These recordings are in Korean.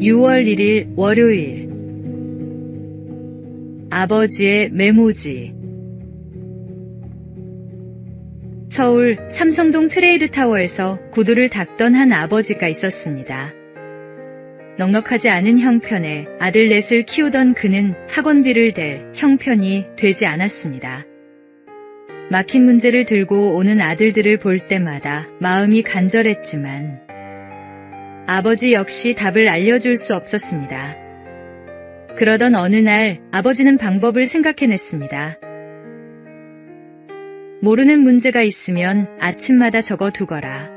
6월 1일 월요일. 아버지의 메모지. 서울 삼성동 트레이드타워에서 구두를 닦던 한 아버지가 있었습니다. 넉넉하지 않은 형편에 아들 넷을 키우던 그는 학원비를 댈 형편이 되지 않았습니다. 막힌 문제를 들고 오는 아들들을 볼 때마다 마음이 간절했지만 아버지 역시 답을 알려줄 수 없었습니다. 그러던 어느 날 아버지는 방법을 생각해냈습니다. 모르는 문제가 있으면 아침마다 적어두거라.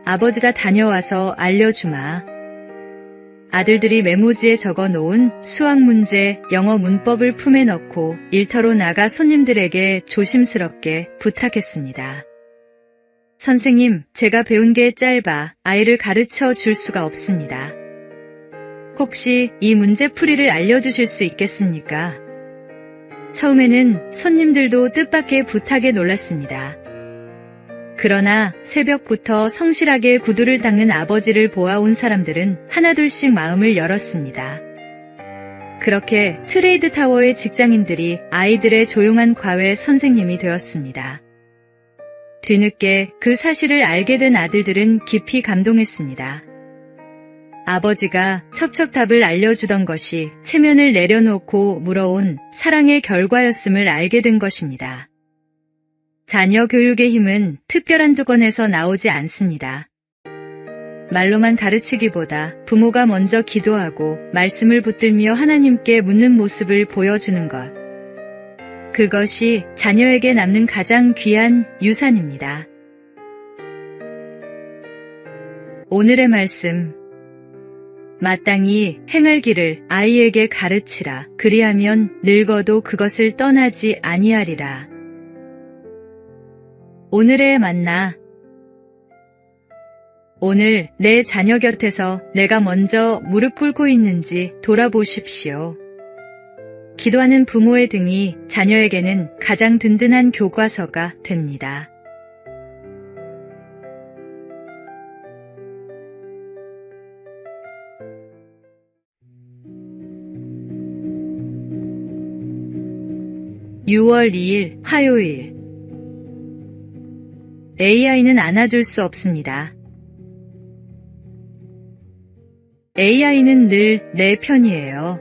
아버지가 다녀와서 알려주마. 아들들이 메모지에 적어놓은 수학 문제, 영어 문법을 품에 넣고 일터로 나가 손님들에게 조심스럽게 부탁했습니다. 선생님, 제가 배운 게 짧아 아이를 가르쳐 줄 수가 없습니다. 혹시 이 문제 풀이를 알려주실 수 있겠습니까? 처음에는 손님들도 뜻밖의 부탁에 놀랐습니다. 그러나 새벽부터 성실하게 구두를 닦는 아버지를 보아온 사람들은 하나둘씩 마음을 열었습니다. 그렇게 트레이드타워의 직장인들이 아이들의 조용한 과외 선생님이 되었습니다. 뒤늦게 그 사실을 알게 된 아들들은 깊이 감동했습니다. 아버지가 척척 답을 알려주던 것이 체면을 내려놓고 물어온 사랑의 결과였음을 알게 된 것입니다. 자녀 교육의 힘은 특별한 조건에서 나오지 않습니다. 말로만 가르치기보다 부모가 먼저 기도하고 말씀을 붙들며 하나님께 묻는 모습을 보여주는 것. 그것이 자녀에게 남는 가장 귀한 유산입니다. 오늘의 말씀. 마땅히 행할 길을 아이에게 가르치라. 그리하면 늙어도 그것을 떠나지 아니하리라. 오늘의 만나. 오늘 내 자녀 곁에서 내가 먼저 무릎 꿇고 있는지 돌아보십시오. 기도하는 부모의 등이 자녀에게는 가장 든든한 교과서가 됩니다. (6월 2일) 화요일. AI는 안아줄 수 없습니다. AI는 늘 내 편이에요.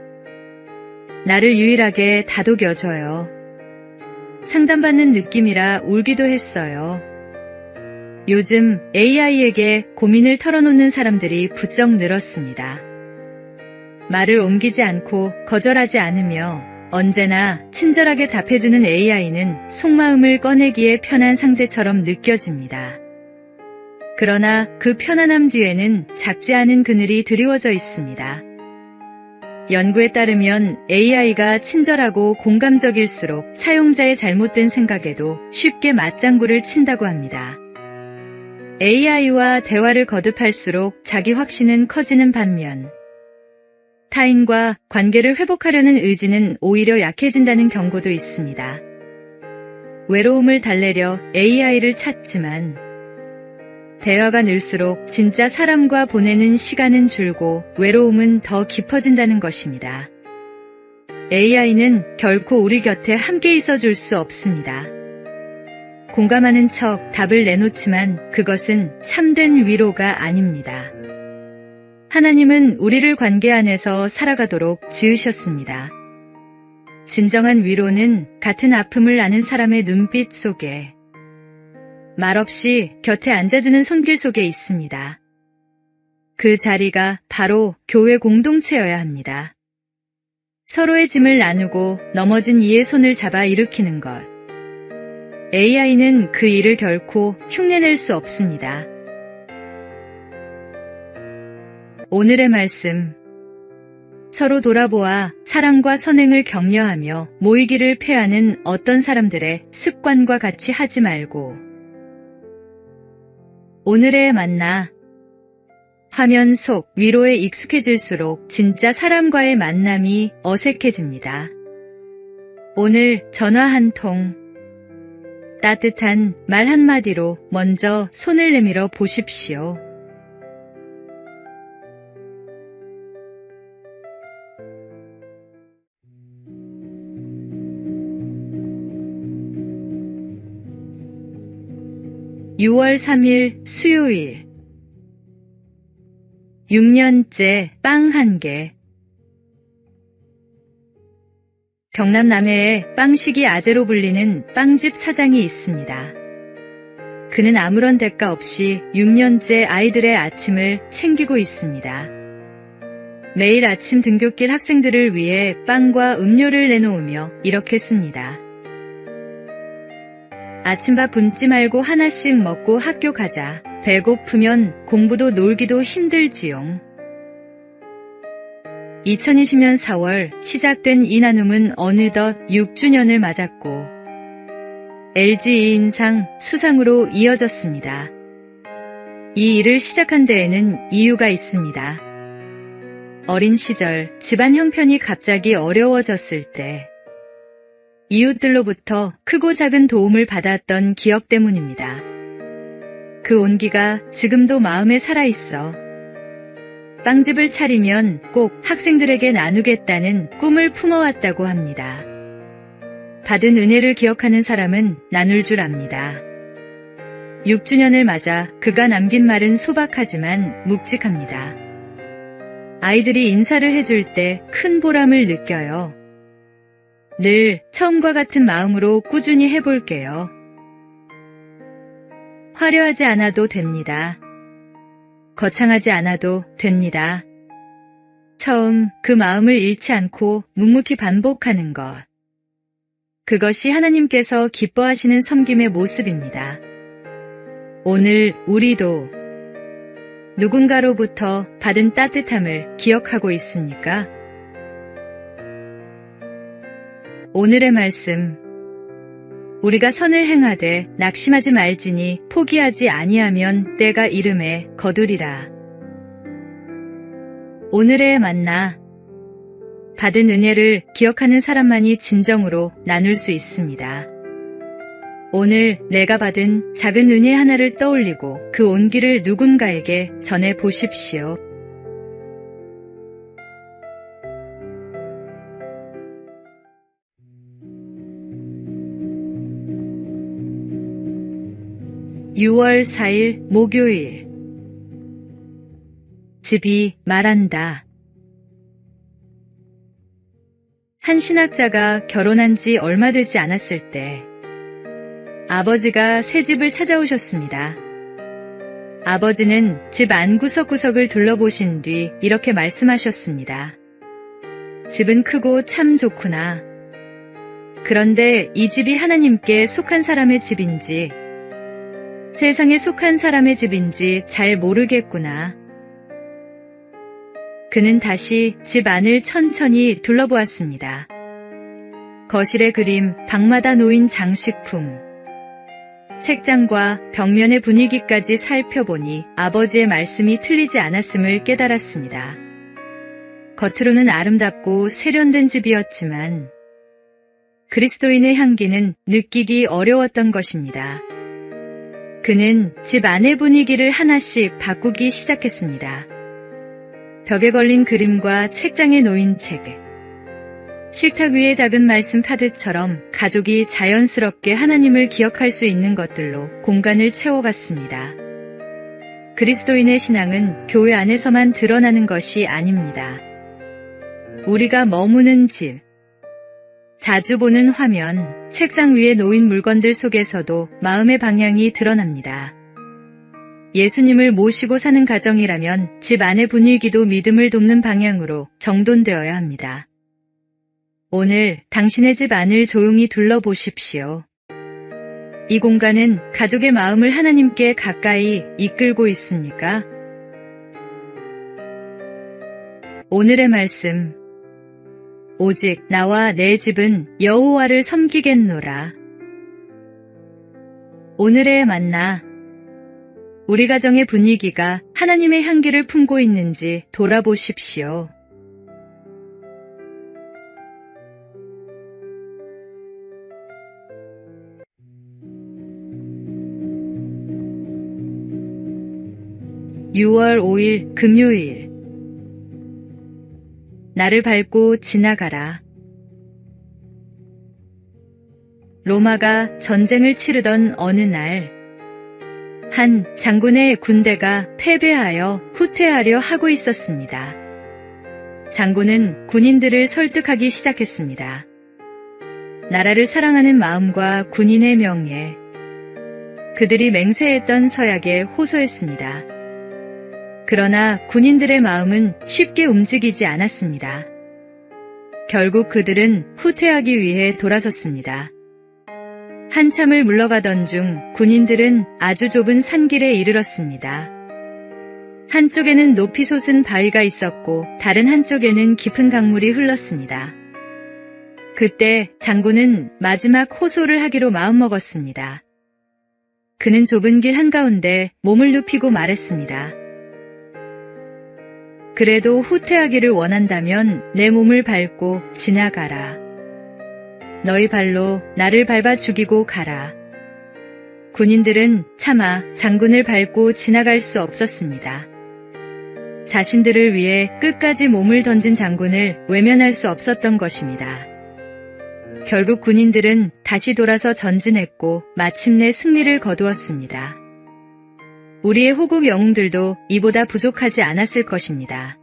나를 유일하게 다독여줘요. 상담받는 느낌이라 울기도 했어요. 요즘 AI에게 고민을 털어놓는 사람들이 부쩍 늘었습니다. 말을 옮기지 않고 거절하지 않으며 언제나 친절하게 답해주는 AI는 속마음을 꺼내기에 편한 상대처럼 느껴집니다. 그러나 그 편안함 뒤에는 작지 않은 그늘이 드리워져 있습니다. 연구에 따르면 AI가 친절하고 공감적일수록 사용자의 잘못된 생각에도 쉽게 맞장구를 친다고 합니다. AI와 대화를 거듭할수록 자기 확신은 커지는 반면 타인과 관계를 회복하려는 의지는 오히려 약해진다는 경고도 있습니다. 외로움을 달래려 AI를 찾지만 대화가 늘수록 진짜 사람과 보내는 시간은 줄고 외로움은 더 깊어진다는 것입니다. AI는 결코 우리 곁에 함께 있어 줄 수 없습니다. 공감하는 척 답을 내놓지만 그것은 참된 위로가 아닙니다. 하나님은 우리를 관계 안에서 살아가도록 지으셨습니다. 진정한 위로는 같은 아픔을 아는 사람의 눈빛 속에, 말없이 곁에 앉아주는 손길 속에 있습니다. 그 자리가 바로 교회 공동체여야 합니다. 서로의 짐을 나누고 넘어진 이의 손을 잡아 일으키는 것. AI는 그 일을 결코 흉내낼 수 없습니다. 오늘의 말씀. 서로 돌아보아 사랑과 선행을 격려하며 모이기를 패하는 어떤 사람들의 습관과 같이 하지 말고. 오늘의 만나. 화면 속 위로에 익숙해질수록 진짜 사람과의 만남이 어색해집니다. 오늘 전화 한 통. 따뜻한 말 한마디로 먼저 손을 내밀어 보십시오. 6월 3일 수요일 6년째 빵 한 개. 경남 남해에 빵식이 아재로 불리는 빵집 사장이 있습니다. 그는 아무런 대가 없이 6년째 아이들의 아침을 챙기고 있습니다. 매일 아침 등굣길 학생들을 위해 빵과 음료를 내놓으며 이렇게 씁니다. 아침밥 굶지 말고 하나씩 먹고 학교 가자. 배고프면 공부도 놀기도 힘들지용. 2020년 4월 시작된 이 나눔은 어느덧 6주년을 맞았고 LG 2인상 수상으로 이어졌습니다. 이 일을 시작한 데에는 이유가 있습니다. 어린 시절 집안 형편이 갑자기 어려워졌을 때 이웃들로부터 크고 작은 도움을 받았던 기억 때문입니다. 그 온기가 지금도 마음에 살아있어 빵집을 차리면 꼭 학생들에게 나누겠다는 꿈을 품어왔다고 합니다. 받은 은혜를 기억하는 사람은 나눌 줄 압니다. 6주년을 맞아 그가 남긴 말은 소박하지만 묵직합니다. 아이들이 인사를 해줄 때 큰 보람을 느껴요. 늘 처음과 같은 마음으로 꾸준히 해볼게요. 화려하지 않아도 됩니다. 거창하지 않아도 됩니다. 처음 그 마음을 잃지 않고 묵묵히 반복하는 것. 그것이 하나님께서 기뻐하시는 섬김의 모습입니다. 오늘 우리도 누군가로부터 받은 따뜻함을 기억하고 있습니까? 오늘의 말씀. 우리가 선을 행하되 낙심하지 말지니 포기하지 아니하면 때가 이름에 거두리라. 오늘의 만나. 받은 은혜를 기억하는 사람만이 진정으로 나눌 수 있습니다. 오늘 내가 받은 작은 은혜 하나를 떠올리고 그 온기를 누군가에게 전해 보십시오. (6월 4일) 목요일. 집이 말한다. 한 신학자가 결혼한 지 얼마 되지 않았을 때 아버지가 새 집을 찾아오셨습니다. 아버지는 집 안 구석구석을 둘러보신 뒤 이렇게 말씀하셨습니다. 집은 크고 참 좋구나. 그런데 이 집이 하나님께 속한 사람의 집인지 세상에 속한 사람의 집인지 잘 모르겠구나. 그는 다시 집 안을 천천히 둘러보았습니다. 거실의 그림, 방마다 놓인 장식품, 책장과 벽면의 분위기까지 살펴보니 아버지의 말씀이 틀리지 않았음을 깨달았습니다. 겉으로는 아름답고 세련된 집이었지만 그리스도인의 향기는 느끼기 어려웠던 것입니다. 그는 집 안의 분위기를 하나씩 바꾸기 시작했습니다. 벽에 걸린 그림과 책장에 놓인 책, 식탁 위의 작은 말씀 카드처럼 가족이 자연스럽게 하나님을 기억할 수 있는 것들로 공간을 채워갔습니다. 그리스도인의 신앙은 교회 안에서만 드러나는 것이 아닙니다. 우리가 머무는 집, 자주 보는 화면, 책상 위에 놓인 물건들 속에서도 마음의 방향이 드러납니다. 예수님을 모시고 사는 가정이라면 집 안의 분위기도 믿음을 돕는 방향으로 정돈되어야 합니다. 오늘 당신의 집 안을 조용히 둘러보십시오. 이 공간은 가족의 마음을 하나님께 가까이 이끌고 있습니까? 오늘의 말씀. 오직 나와 내 집은 여호와를 섬기겠노라. 오늘의 만나. 우리 가정의 분위기가 하나님의 향기를 품고 있는지 돌아보십시오. (6월 5일) 금요일. 나를 밟고 지나가라. 로마가 전쟁을 치르던 어느 날 한 장군의 군대가 패배하여 후퇴하려 하고 있었습니다. 장군은 군인들을 설득하기 시작했습니다. 나라를 사랑하는 마음과 군인의 명예, 그들이 맹세했던 서약에 호소했습니다. 그러나 군인들의 마음은 쉽게 움직이지 않았습니다. 결국 그들은 후퇴하기 위해 돌아섰습니다. 한참을 물러가던 중 군인들은 아주 좁은 산길에 이르렀습니다. 한쪽에는 높이 솟은 바위가 있었고 다른 한쪽에는 깊은 강물이 흘렀습니다. 그때 장군은 마지막 호소를 하기로 마음먹었습니다. 그는 좁은 길 한가운데 몸을 눕히고 말했습니다. 그래도 후퇴하기를 원한다면 내 몸을 밟고 지나가라. 너희 발로 나를 밟아 죽이고 가라. 군인들은 차마 장군을 밟고 지나갈 수 없었습니다. 자신들을 위해 끝까지 몸을 던진 장군을 외면할 수 없었던 것입니다. 결국 군인들은 다시 돌아서 전진했고 마침내 승리를 거두었습니다. 우리의 호국 영웅들도 이보다 부족하지 않았을 것입니다.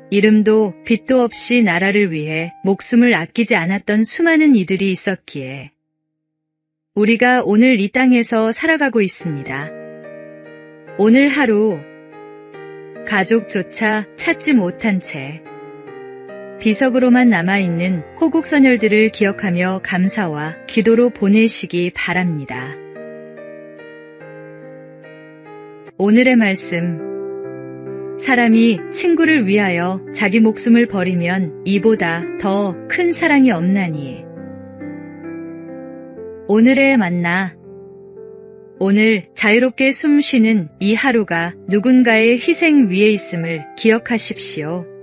이름도 빛도 없이 나라를 위해 목숨을 아끼지 않았던 수많은 이들이 있었기에 우리가 오늘 이 땅에서 살아가고 있습니다. 오늘 하루 가족조차 찾지 못한 채 비석으로만 남아있는 호국 선열들을 기억하며 감사와 기도로 보내시기 바랍니다. 오늘의 말씀. 사람이 친구를 위하여 자기 목숨을 버리면 이보다 더 큰 사랑이 없나니. 오늘의 만나. 오늘 자유롭게 숨 쉬는 이 하루가 누군가의 희생 위에 있음을 기억하십시오.